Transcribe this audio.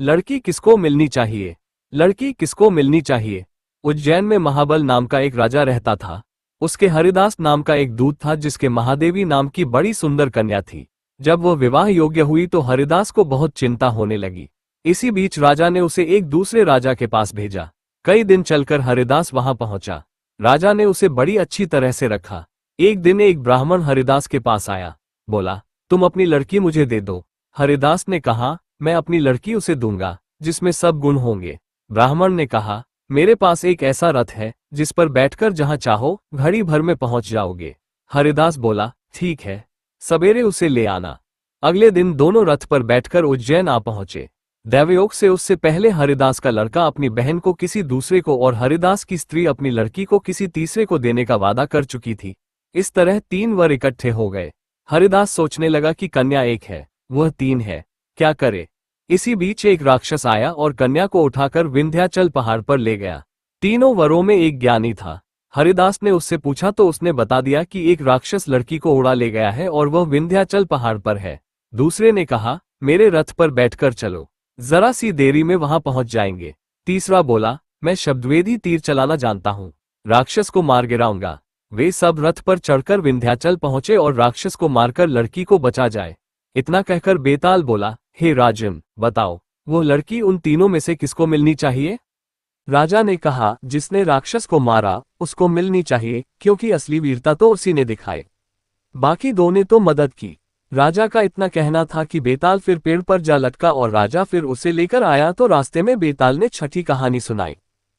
लड़की किसको मिलनी चाहिए? लड़की किसको मिलनी चाहिए? उज्जैन में महाबल नाम का एक राजा रहता था। उसके हरिदास नाम का एक दूत था जिसके महादेवी नाम की बड़ी सुंदर कन्या थी। जब वह विवाह योग्य हुई तो हरिदास को बहुत चिंता होने लगी। इसी बीच राजा ने उसे एक दूसरे राजा के पास भेजा। कई दिन चलकर हरिदास वहां पहुंचा। राजा ने उसे बड़ी अच्छी तरह से रखा। एक दिन एक ब्राह्मण हरिदास के पास आया। बोला, तुम अपनी लड़की मुझे दे दो। हरिदास ने कहा, मैं अपनी लड़की उसे दूंगा जिसमें सब गुण होंगे। ब्राह्मण ने कहा, मेरे पास एक ऐसा रथ है जिस पर बैठकर जहां चाहो घड़ी भर में पहुंच जाओगे। हरिदास बोला, ठीक है, सवेरे उसे ले आना। अगले दिन दोनों रथ पर बैठकर उज्जैन आ पहुंचे। दैवयोग से उससे पहले हरिदास का लड़का अपनी बहन को किसी दूसरे को और हरिदास की स्त्री अपनी लड़की को किसी तीसरे को देने का वादा कर चुकी थी। इस तरह 3 वर इकट्ठे हो गए। हरिदास सोचने लगा कि कन्या एक है, वह 3 है, क्या करे। इसी बीच एक राक्षस आया और कन्या को उठाकर विंध्याचल पहाड़ पर ले गया। तीनों वरों में एक ज्ञानी था। हरिदास ने उससे पूछा तो उसने बता दिया कि एक राक्षस लड़की को उड़ा ले गया है और वह विंध्याचल पहाड़ पर है। दूसरे ने कहा, मेरे रथ पर बैठकर चलो, जरा सी देरी में वहां पहुंच जाएंगे। तीसरा बोला, मैं शब्दवेदी तीर चलाना जानता हूं, राक्षस को मार गिराऊंगा। वे सब रथ पर चढ़कर विंध्याचल पहुंचे और राक्षस को मारकर लड़की को बचा जाए। इतना कहकर बेताल बोला, हे राजन, बताओ वो लड़की उन तीनों में से किसको मिलनी चाहिए? राजा ने कहा, जिसने राक्षस को मारा उसको मिलनी चाहिए, क्योंकि असली वीरता तो उसी ने दिखाई। बाकी 2 ने तो मदद की। राजा का इतना कहना था कि बेताल फिर पेड़ पर जा लटका और राजा फिर उसे लेकर आया तो रास्ते में बेताल ने छठी कहानी सुनाई।